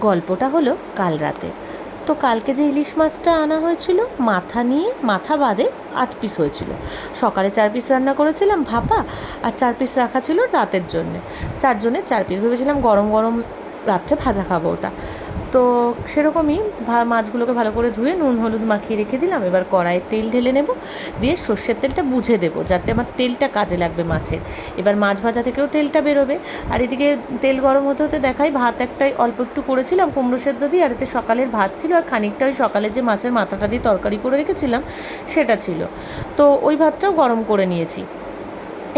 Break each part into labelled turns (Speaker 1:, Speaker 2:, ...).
Speaker 1: গল্পটা হলো কাল রাতে। তো কালকে যে ইলিশ মাছটা আনা হয়েছিল, মাথা বাদে 8 পিস হয়েছিল। সকালে 4 পিস রান্না করেছিলাম ভাপা, আর 4 পিস রাখা ছিল রাতের জন্যে। 4 জনের 4 পিস ভেবেছিলাম গরম গরম রাত্রে ভাজা খাবো ওটা। তো সেরকমই মাছগুলোকে ভালো করে ধুয়ে নুন হলুদ মাখিয়ে রেখে দিলাম। এবার কড়াইয়ে তেল ঢেলে নেব, দিয়ে সর্ষের তেলটা বুঝে দেবো যাতে আমার তেলটা কাজে লাগবে মাছের। এবার মাছ ভাজা থেকেও তেলটা বেরোবে। আর এদিকে তেল গরম হতে হতে দেখাই ভাত একটাই অল্প একটু করেছিলাম কুমড়ো সেদ্ধ দিয়ে, আর এতে সকালের ভাত ছিল, আর খানিকটা ওই সকালে যে মাছের মাথাটা দিয়ে তরকারি করে রেখেছিলাম সেটা ছিল। তো ওই ভাতটাও গরম করে নিয়েছি।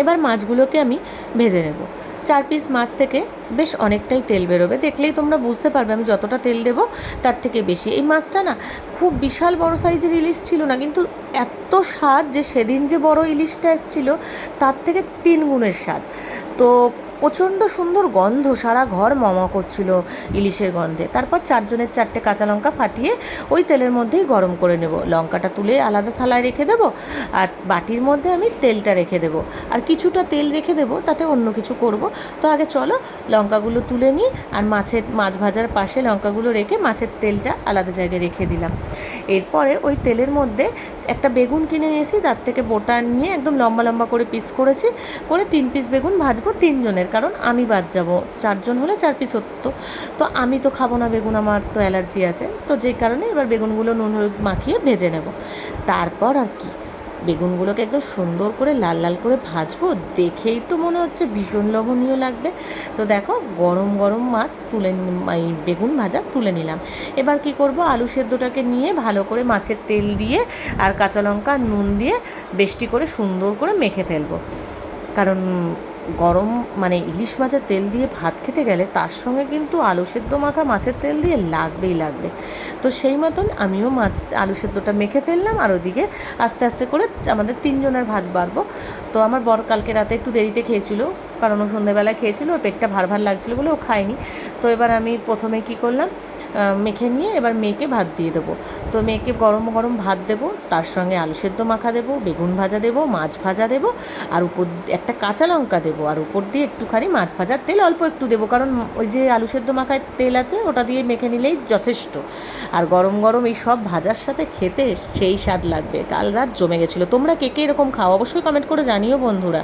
Speaker 1: এবার মাছগুলোকে আমি ভেজে নেব। 4 পিস মাছ থেকে বেশ অনেকটাই তেল বেরোবে, দেখলেই তোমরা বুঝতে পারবে আমি যতটা তেল দেবো তার থেকে বেশি। এই মাছটা না খুব বিশাল বড় সাইজের ইলিশ ছিল না, কিন্তু এত স্বাদ যে সেদিন যে বড় ইলিশটা এসেছিলো তার থেকে 3 গুণের স্বাদ। তো প্রচণ্ড সুন্দর গন্ধ, সারা ঘর মমা করছিল ইলিশের গন্ধে। তারপর 4 জনের 4টে কাঁচা লঙ্কা ফাটিয়ে ওই তেলের মধ্যেই গরম করে নেব। লঙ্কাটা তুলে আলাদা থালায় রেখে দেবো, আর বাটির মধ্যে আমি তেলটা রেখে দেবো, আর কিছুটা তেল রেখে দেবো তাতে অন্য কিছু করব। তো আগে চলো লঙ্কাগুলো তুলে নিই, আর মাছ ভাজার পাশে লঙ্কাগুলো রেখে মাছের তেলটা আলাদা জায়গায় রেখে দিলাম। এরপরে ওই তেলের মধ্যে একটা বেগুন কিনে নিয়েছি, তার থেকে বোটা নিয়ে একদম লম্বা লম্বা করে পিস করেছি, করে 3 পিস বেগুন ভাজবো 3 জনের, কারণ আমি বাদ যাবো। 4 জন হলে 4 পিস হতো। তো আমি তো খাবো না বেগুন, আমার তো অ্যালার্জি আছে, তো যেই কারণে এবার বেগুনগুলো নুন হলুদ মাখিয়ে ভেজে নেব। তারপর আর কি, বেগুনগুলোকে একদম সুন্দর করে লাল লাল করে ভাজবো। দেখেই তো মনে হচ্ছে ভীষণ লোভনীয় লাগবে। তো দেখো গরম গরম মাছ এই বেগুন ভাজা তুলে নিলাম। এবার কি করব, আলু সেদ্ধটাকে নিয়ে ভালো করে মাছের তেল দিয়ে আর কাঁচা লঙ্কা নুন দিয়ে বেশটি করে সুন্দর করে মেখে ফেলবো। কারণ গরম ইলিশ মাছের তেল দিয়ে ভাত খেতে গেলে তার সঙ্গে কিন্তু আলু সেদ্ধ মাখা মাছের তেল দিয়ে লাগবেই লাগবে। তো সেই মতন আমিও আলু সেদ্ধটা মেখে ফেললাম, আর ওদিকে আস্তে আস্তে করে আমাদের 3 জনের ভাত বাড়বো। তো আমার বর কালকে রাতে একটু দেরিতে খেয়েছিল, কারণ ও সন্ধ্যেবেলায় খেয়েছিল, ওর পেটটা ভার ভার লাগছিলো বলে ও খায়নি। তো এবার আমি প্রথমে কি করলাম, মেখে নিয়ে এবার মেয়েকে ভাত দিয়ে দেবো। তো মেয়েকে গরম গরম ভাত দেবো, তার সঙ্গে আলু সেদ্ধ মাখা দেবো, বেগুন ভাজা দেবো, মাছ ভাজা দেবো, আর উপর একটা কাঁচা লঙ্কা দেবো, আর উপর দিয়ে একটুখানি মাছ ভাজার তেল অল্প একটু দেবো, কারণ ওই যে আলু সেদ্ধ মাখায় তেল আছে ওটা দিয়ে মেখে নিলেই যথেষ্ট। আর গরম গরম এই সব ভাজার সাথে খেতে সেই স্বাদ লাগবে। কাল রাত জমে গেছিলো। তোমরা কে কে এরকম খাও অবশ্যই কমেন্ট করে জানিও বন্ধুরা।